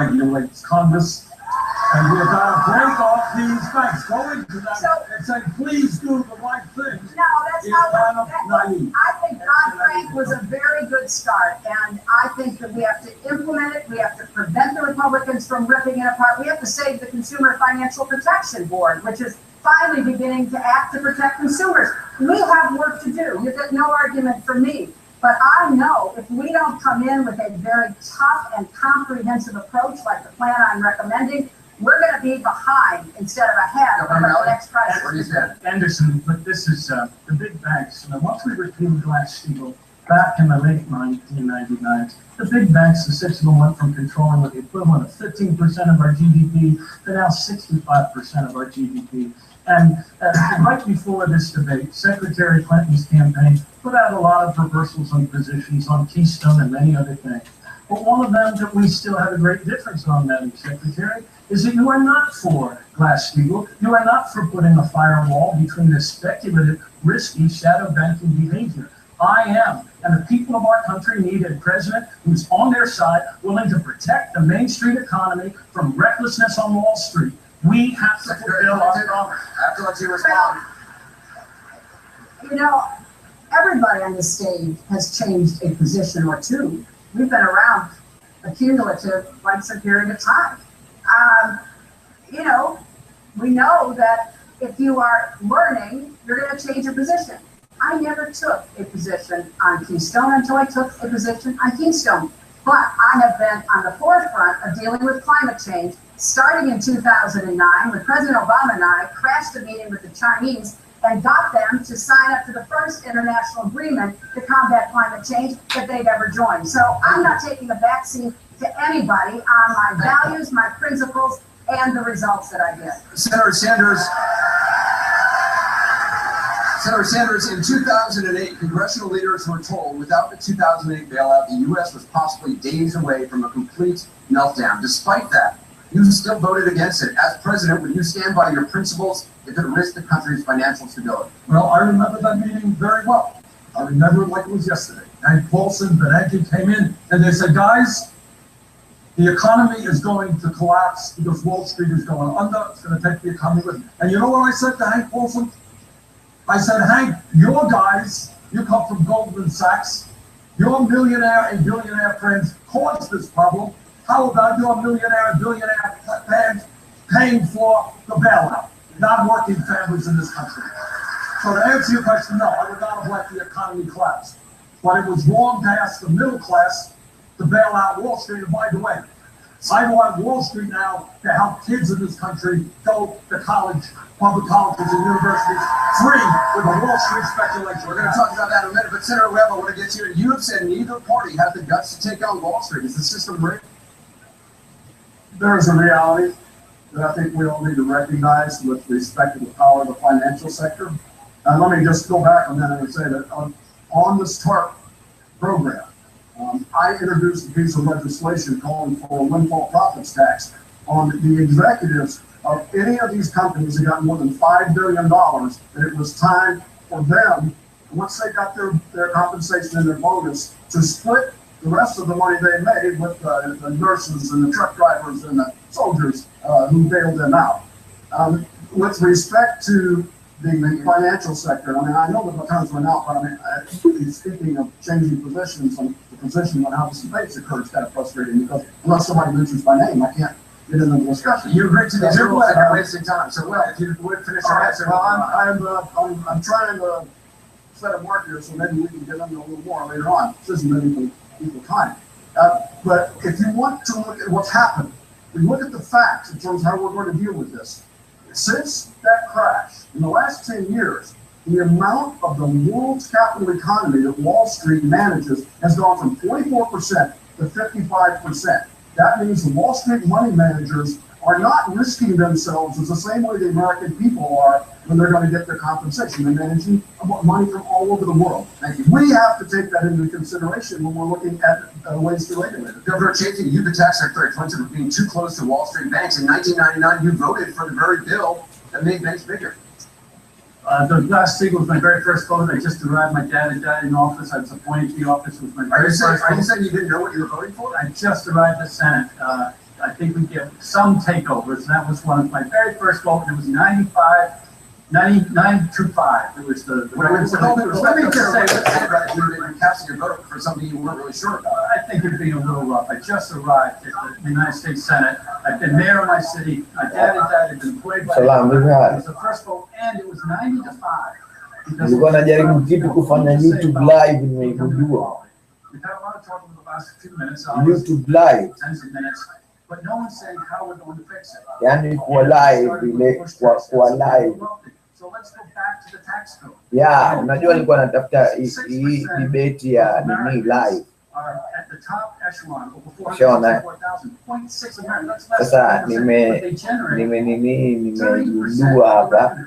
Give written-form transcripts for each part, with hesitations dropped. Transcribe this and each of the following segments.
regulates Congress, and we're going to break off these banks. Go into that and say, please do the right thing. No, that's not what naive. I think Dodd-Frank was a very good start, and I think that we have to implement it. We have to prevent the Republicans from ripping it apart. We have to save the Consumer Financial Protection Board, which is finally beginning to act to protect consumers. We have work to do. You've got no argument from me. But I know if we don't come in with a very tough and comprehensive approach like the plan I'm recommending, we're going to be behind instead of ahead of the next crisis. Anderson, but this is the big banks. Once we repealed Glass-Steagall back in the late 1999s, the big banks, the six of them, went from controlling with the equivalent of 15% of our GDP to now 65% of our GDP. And right before this debate, Secretary Clinton's campaign put out a lot of reversals on positions on Keystone and many other things. But one of them that we still have a great difference on, Madam Secretary, is that you are not for Glass-Steagall. You are not for putting a firewall between this speculative, risky shadow banking behavior. I am. And the people of our country need a president who's on their side, willing to protect the Main Street economy from recklessness on Wall Street. We have to fulfill our promise. After let you respond. You know, everybody on this stage has changed a position or two. We've been around a cumulative, like some period of time. You know, we know that if you are learning, you're going to change your position. I never took a position on Keystone until I took a position on Keystone. But I have been on the forefront of dealing with climate change, starting in 2009 when President Obama and I crashed a meeting with the Chinese and got them to sign up to the first international agreement to combat climate change that they'd ever joined. So I'm not taking a backseat to anybody on my values, my principles, and the results that I get. Senator Sanders, in 2008, congressional leaders were told without the 2008 bailout, the U.S. was possibly days away from a complete meltdown. Despite that, you still voted against it. As president, would you stand by your principles if it risked the country's financial stability? Well, I remember that meeting very well. I remember it like it was yesterday. Hank Paulson, Bernanke came in and they said, guys, the economy is going to collapse because Wall Street is going under. It's going to take the economy with it. And you know what I said to Hank Paulson? I said, Hank, your guys, you come from Goldman Sachs, your millionaire and billionaire friends caused this problem. How about your millionaire and billionaire fans paying for the bailout? Not working families in this country. So to answer your question, no, I would not have let the economy collapse. But it was wrong to ask the middle class to bail out Wall Street. And by the way, I want Wall Street now to help kids in this country go to college, public colleges and universities, free with a Wall Street speculation. We're going to talk about that in a minute, but Senator Webb, I want to get you. You have said neither party has the guts to take on Wall Street. Is the system rigged? There is a reality that I think we all need to recognize with respect to the power of the financial sector. And let me just go back a minute and say that on this TARP program, I introduced a piece of legislation calling for a windfall profits tax on the executives of any of these companies that got more than $5 billion, that it was time for them, once they got their compensation and their bonus, to split the rest of the money they made with the nurses and the truck drivers and the soldiers who bailed them out. With respect to the financial sector, I mean, I know the batons went out, but I mean, speaking of changing positions, the position on how this debates occurs is kind of frustrating because unless somebody mentions my name, I can't get into the discussion. You agreed to these rules and you're wasting time. So, well, if you would finish your answer. Well, I'm trying to set a mark here, so maybe we can get into a little more later on. This isn't really equal time. But if you want to look at what's happened, we look at the facts in terms of how we're going to deal with this. Since that crash, in the last 10 years, the amount of the world's capital economy that Wall Street manages has gone from 44% to 55%. That means the Wall Street money managers are not risking themselves as the same way the American people are when they're going to get their compensation. They're managing money from all over the world. Thank you. We have to take that into consideration when we're looking at ways to regulate it. Governor Chafee, you, the tax secretary, pointed to being too close to Wall Street banks. In 1999, you voted for the very bill that made banks bigger. The Glass-Steagall was my very first vote. I just arrived. My dad had died in office. I was appointed to the office. It was my Are very you first vote. saying you didn't know what you were voting for? I just arrived at Senate. I think we get some takeovers. That was one of my very first vote. It was 99-5. It was the. Let me just say, right, you're casting your vote for something you weren't really sure about. I think you're being a little rough. I just arrived at the United States Senate. I've been mayor of my city. My dad and dad had been employed by. Salamu It alaikum. was the first vote, and it was 90-5. Nilikuwa najaribu vipi kufanya YouTube live nimeigundua. We've had a lot of trouble in the last few minutes. hours, YouTube live. Tens of minutes, but no one's saying how we're going to fix it. Yani kuwa live ile kuwa live. So let's go back to the tax code. Ya, unajua nilikuwa natafuta hii debate ya nini live. Are at the top echelon over Shaona. 464,000, 0.6 America. That's less Sasa than 1% what they generate. nimegundua hapa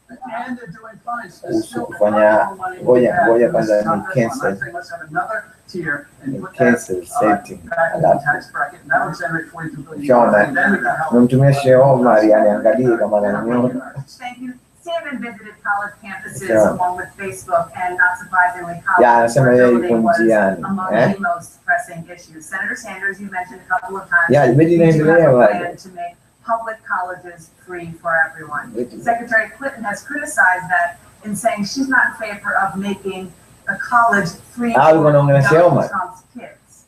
And they're doing fine. So kuhusu still kufanya more money ngoja than ngoja that. kwanza Top ni echelon. cancel I think let's have another tier and ni put cancel that setting. back in the Alafu tax bracket. And that'll generate 42 billion. Shaona, And then we can help. nimemtumia Sheikh Omar aniangalie kama ananiona. Thank you. Salmon visited college campuses Yeah. along with Facebook, and not surprisingly, Yeah, college anasema yeye yuko affordability was njiani, among the most pressing issues. Senator Sanders, you mentioned a couple of times. Yeah, debate you do have inaendelea a bado. plan to make public colleges free for everyone. Debate. Secretary Clinton has criticized that in saying she's not in favor of making a college free Ah, for alikuwa anaongelea Donald Omar. Trump's kids.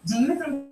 Do you think